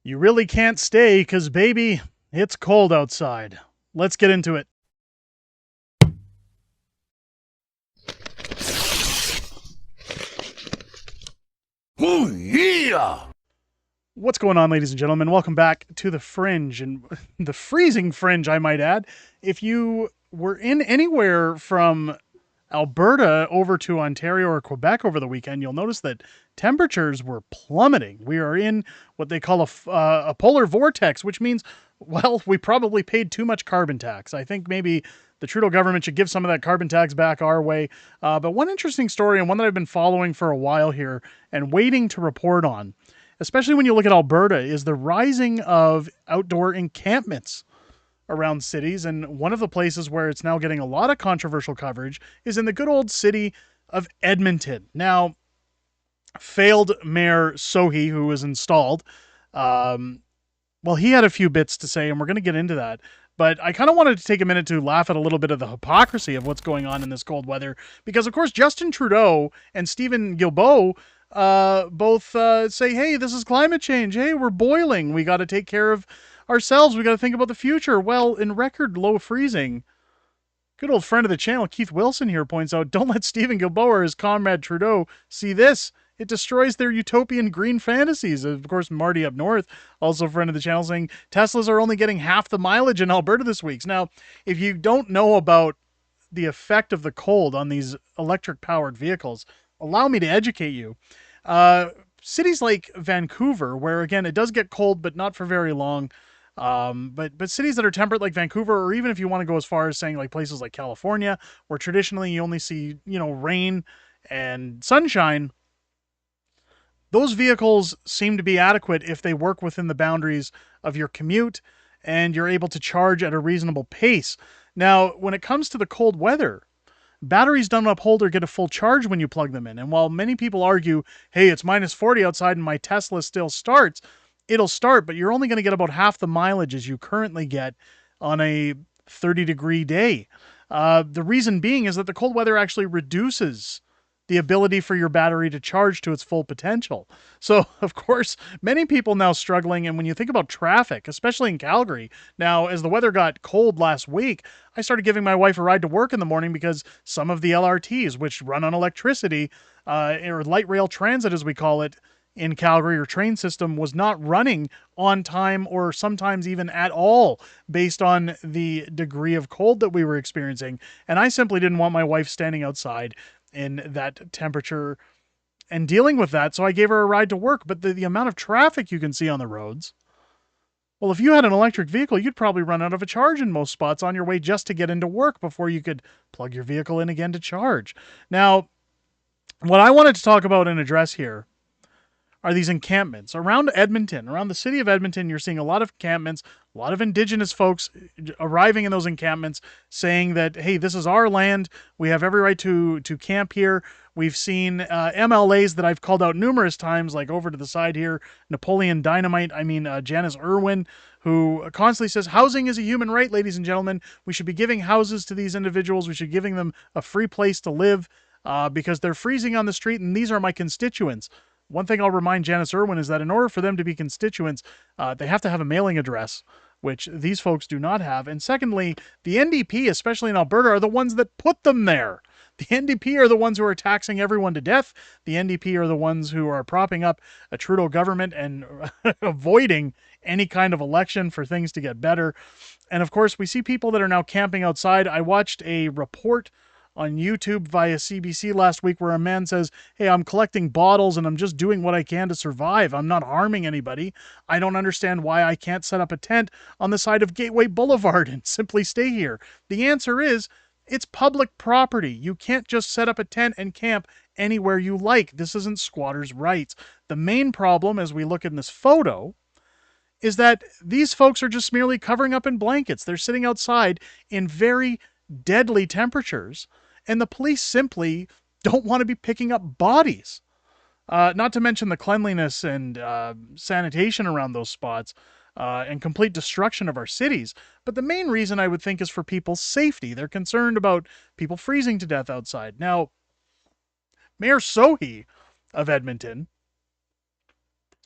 You really can't stay because, baby, it's cold outside. Let's get into it. Oh, yeah! What's going on, ladies and gentlemen? Welcome back to the Fringe, and the freezing Fringe, I might add. If you were in anywhere from Alberta over to Ontario or Quebec over the weekend, you'll notice that temperatures were plummeting. We are in what they call a polar vortex, which means, well, we probably paid too much carbon tax. I think maybe the Trudeau government should give some of that carbon tax back our way. But one interesting story, and one that I've been following for a while here and waiting to report on, especially when you look at Alberta, is the rising of outdoor encampments around cities. And one of the places where it's now getting a lot of controversial coverage is in the good old city of Edmonton. Now, failed Mayor Sohi, who was installed, um, well, he had a few bits to say, and we're going to get into that. But I kind of wanted to take a minute to laugh at a little bit of the hypocrisy of what's going on in this cold weather, because of course Justin Trudeau and Stephen Guilbeault both say, "Hey, this is climate change. Hey, we're boiling. We got to take care of ourselves. We got to think about the future." Well, in record low freezing, good old friend of the channel, Keith Wilson here points out, don't let Stephen Guilbeault or his comrade Trudeau see this. It destroys their utopian green fantasies. Of course, Marty up north, also a friend of the channel, saying Teslas are only getting half the mileage in Alberta this week. Now, if you don't know about the effect of the cold on these electric powered vehicles, allow me to educate you. Uh, Cities like Vancouver, where again it does get cold, but not for very long. But cities that are temperate like Vancouver, or even if you want to go as far as saying like places like California, where traditionally you only see rain and sunshine, those vehicles seem to be adequate if they work within the boundaries of your commute and you're able to charge at a reasonable pace. Now, when it comes to the cold weather, batteries don't uphold or get a full charge when you plug them in. And while many people argue, hey, it's minus 40 outside and my Tesla still starts, it'll start, but you're only going to get about half the mileage as you currently get on a 30-degree day. The reason being is that the cold weather actually reduces the ability for your battery to charge to its full potential. So, of course, many people now struggling. And when you think about traffic, especially in Calgary, now as the weather got cold last week, I started giving my wife a ride to work in the morning because some of the LRTs, which run on electricity, or light rail transit as we call it, in Calgary, or train system, was not running on time or sometimes even at all based on the degree of cold that we were experiencing. And I simply didn't want my wife standing outside in that temperature and dealing with that. So I gave her a ride to work. But the amount of traffic you can see on the roads, well, if you had an electric vehicle, you'd probably run out of a charge in most spots on your way just to get into work before you could plug your vehicle in again to charge. Now, what I wanted to talk about and address here are these encampments around Edmonton, around the city of Edmonton. You're seeing a lot of encampments, a lot of Indigenous folks arriving in those encampments, saying that, hey, this is our land. We have every right to camp here. We've seen MLAs that I've called out numerous times, like over to the side here, Napoleon Dynamite. Janice Irwin, who constantly says housing is a human right, ladies and gentlemen. We should be giving houses to these individuals. We should be giving them a free place to live because they're freezing on the street, and these are my constituents. One thing I'll remind Janice Irwin is that in order for them to be constituents, they have to have a mailing address, which these folks do not have. And secondly, the NDP, especially in Alberta, are the ones that put them there. The NDP are the ones who are taxing everyone to death. The NDP are the ones who are propping up a Trudeau government and avoiding any kind of election for things to get better. And of course, we see people that are now camping outside. I watched a report on YouTube via CBC last week where a man says, hey, I'm collecting bottles and I'm just doing what I can to survive. I'm not harming anybody. I don't understand why I can't set up a tent on the side of Gateway Boulevard and simply stay here. The answer is, it's public property. You can't just set up a tent and camp anywhere you like. This isn't squatters' rights. The main problem, as we look in this photo, is that these folks are just merely covering up in blankets. They're sitting outside in very deadly temperatures, and the police simply don't want to be picking up bodies. Not to mention the cleanliness and sanitation around those spots and complete destruction of our cities. But the main reason I would think is for people's safety. They're concerned about people freezing to death outside. Now, Mayor Sohi of Edmonton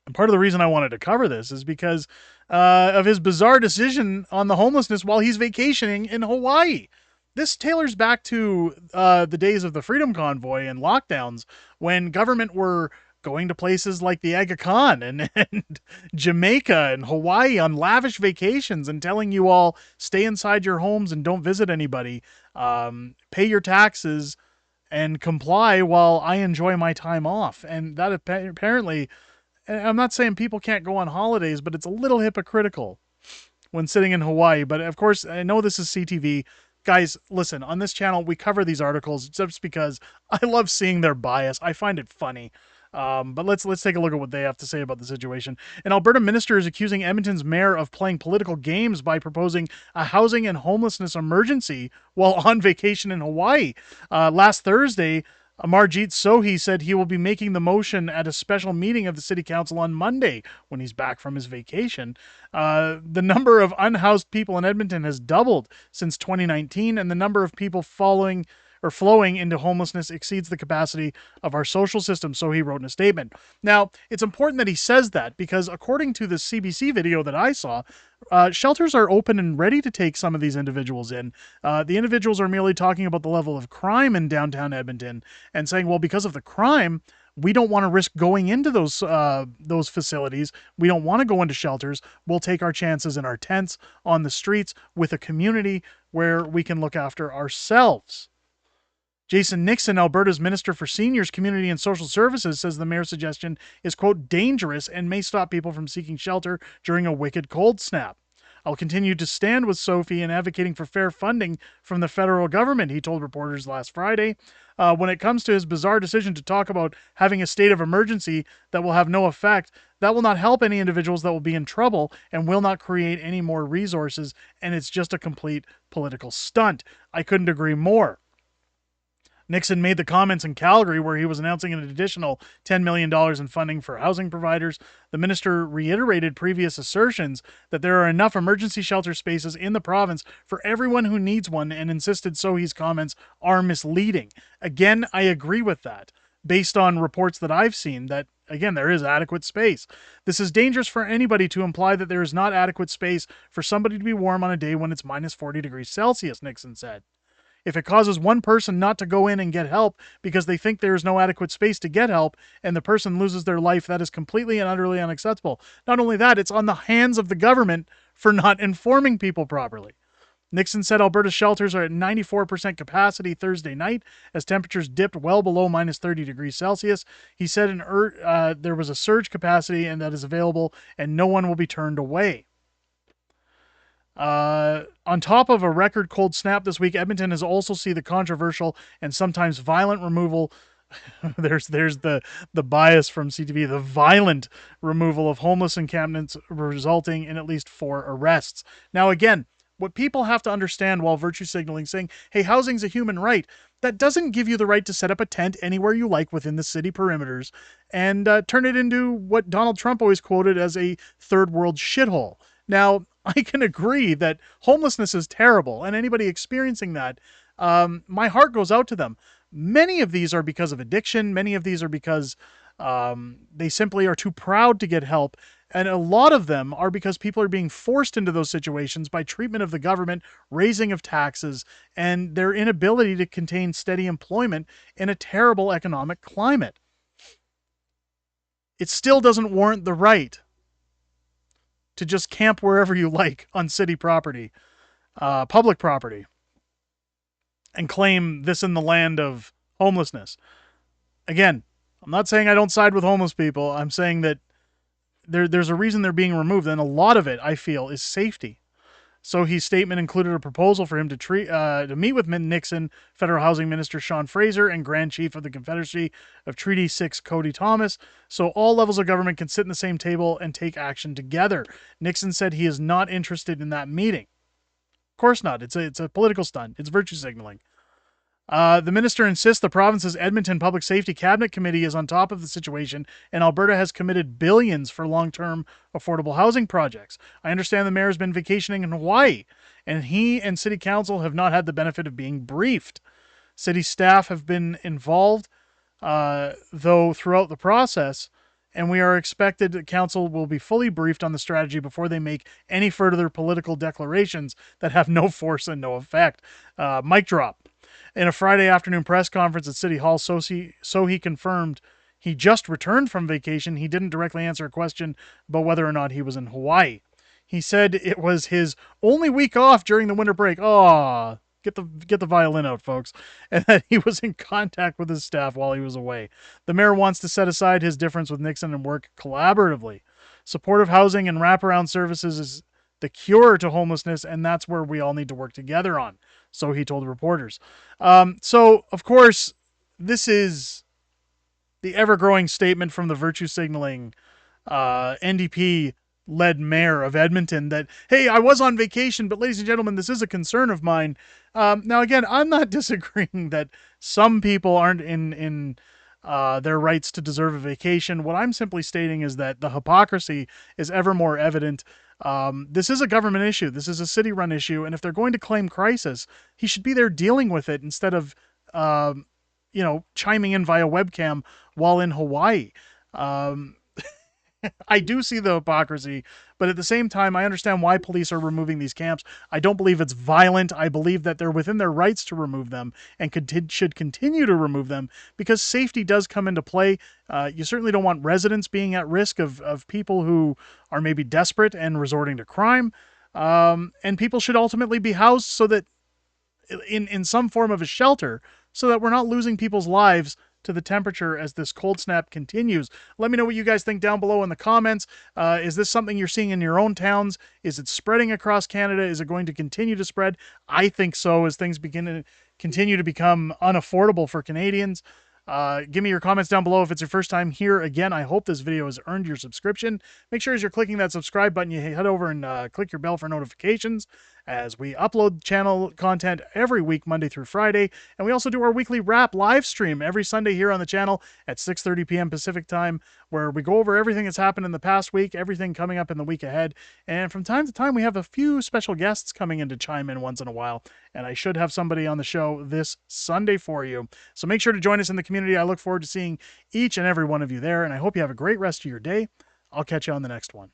And part of the reason I wanted to cover this is because of his bizarre decision on the homelessness while he's vacationing in Hawaii. This tailors back to the days of the Freedom Convoy and lockdowns when government were going to places like the Aga Khan and Jamaica and Hawaii on lavish vacations and telling you all stay inside your homes and don't visit anybody, pay your taxes and comply while I enjoy my time off. And that apparently, I'm not saying people can't go on holidays, but it's a little hypocritical when sitting in Hawaii. But of course, I know this is CTV. Guys, listen, on this channel, we cover these articles just because I love seeing their bias. I find it funny. But let's take a look at what they have to say about the situation. An Alberta minister is accusing Edmonton's mayor of playing political games by proposing a housing and homelessness emergency while on vacation in Hawaii. Last Thursday, Amarjeet Sohi said he will be making the motion at a special meeting of the city council on Monday when he's back from his vacation. The number of unhoused people in Edmonton has doubled since 2019, and the number of people flowing into homelessness exceeds the capacity of our social system, so he wrote in a statement. Now, it's important that he says that because according to the CBC video that I saw, shelters are open and ready to take some of these individuals in. The individuals are merely talking about the level of crime in downtown Edmonton and saying, well, because of the crime, we don't want to risk going into those facilities. We don't want to go into shelters. We'll take our chances in our tents on the streets with a community where we can look after ourselves. Jason Nixon, Alberta's Minister for Seniors, Community and Social Services, says the mayor's suggestion is, quote, dangerous and may stop people from seeking shelter during a wicked cold snap. I'll continue to stand with Sophie in advocating for fair funding from the federal government, he told reporters last Friday. When it comes to his bizarre decision to talk about having a state of emergency that will have no effect, that will not help any individuals that will be in trouble and will not create any more resources, and it's just a complete political stunt. I couldn't agree more. Nixon made the comments in Calgary where he was announcing an additional $10 million in funding for housing providers. The minister reiterated previous assertions that there are enough emergency shelter spaces in the province for everyone who needs one and insisted Sohi's comments are misleading. Again, I agree with that, based on reports that I've seen that, again, there is adequate space. This is dangerous for anybody to imply that there is not adequate space for somebody to be warm on a day when it's minus 40 degrees Celsius, Nixon said. If it causes one person not to go in and get help because they think there is no adequate space to get help and the person loses their life, that is completely and utterly unacceptable. Not only that, it's on the hands of the government for not informing people properly. Nixon said Alberta's shelters are at 94% capacity Thursday night as temperatures dipped well below minus 30 degrees Celsius. He said there was a surge capacity and that is available and no one will be turned away. On top of a record cold snap this week, Edmonton has also seen the controversial and sometimes violent removal. there's the bias from CTV, the violent removal of homeless encampments, resulting in at least 4 arrests. Now, again, what people have to understand while virtue signaling, saying, hey, housing's a human right, that doesn't give you the right to set up a tent anywhere you like within the city perimeters and turn it into what Donald Trump always quoted as a third world shithole. Now, I can agree that homelessness is terrible, and anybody experiencing that, my heart goes out to them. Many of these are because of addiction. Many of these are because they simply are too proud to get help. And a lot of them are because people are being forced into those situations by treatment of the government, raising of taxes, and their inability to contain steady employment in a terrible economic climate. It still doesn't warrant the right to just camp wherever you like on city property, public property, and claim this in the land of homelessness. Again, I'm not saying I don't side with homeless people. I'm saying that there's a reason they're being removed, and a lot of it, I feel, is safety. So his statement included a proposal for him to meet with Nixon, Federal Housing Minister Sean Fraser, and Grand Chief of the Confederacy of Treaty 6, Cody Thomas, so all levels of government can sit in the same table and take action together. Nixon said he is not interested in that meeting. Of course not. It's a political stunt. It's virtue signaling. The minister insists the province's Edmonton Public Safety Cabinet Committee is on top of the situation, and Alberta has committed billions for long-term affordable housing projects. I understand the mayor has been vacationing in Hawaii, and he and city council have not had the benefit of being briefed. City staff have been involved, though, throughout the process, and we are expected that council will be fully briefed on the strategy before they make any further political declarations that have no force and no effect. Mic drop. In a Friday afternoon press conference at City Hall, he confirmed he just returned from vacation. He didn't directly answer a question about whether or not he was in Hawaii. He said it was his only week off during the winter break. Oh, get the violin out, folks. And that he was in contact with his staff while he was away. The mayor wants to set aside his difference with Nixon and work collaboratively. Supportive housing and wraparound services is the cure to homelessness, and that's where we all need to work together on. So he told reporters. So, of course, this is the ever growing statement from the virtue signaling NDP led mayor of Edmonton that, hey, I was on vacation, but ladies and gentlemen, this is a concern of mine. Now, again, I'm not disagreeing that some people aren't in their rights to deserve a vacation. What I'm simply stating is that the hypocrisy is ever more evident. This is a government issue. This is a city run issue. And if they're going to claim crisis, he should be there dealing with it instead of, chiming in via webcam while in Hawaii. I do see the hypocrisy, but at the same time, I understand why police are removing these camps. I don't believe it's violent. I believe that they're within their rights to remove them and should continue to remove them because safety does come into play. You certainly don't want residents being at risk of people who are maybe desperate and resorting to crime. And people should ultimately be housed so that in some form of a shelter so that we're not losing people's lives to the temperature as this cold snap continues. Let me know what you guys think down below in the comments. Is this something you're seeing in your own towns? Is it spreading across Canada? Is it going to continue to spread? I think so, as things begin to continue to become unaffordable for Canadians. Give me your comments down below if it's your first time here. Again, I hope this video has earned your subscription. Make sure as you're clicking that subscribe button, you head over and click your bell for notifications as we upload channel content every week, Monday through Friday. And we also do our weekly wrap live stream every Sunday here on the channel at 6:30 p.m. Pacific time, where we go over everything that's happened in the past week, everything coming up in the week ahead. And from time to time, we have a few special guests coming in to chime in once in a while. And I should have somebody on the show this Sunday for you. So make sure to join us in the community. I look forward to seeing each and every one of you there. And I hope you have a great rest of your day. I'll catch you on the next one.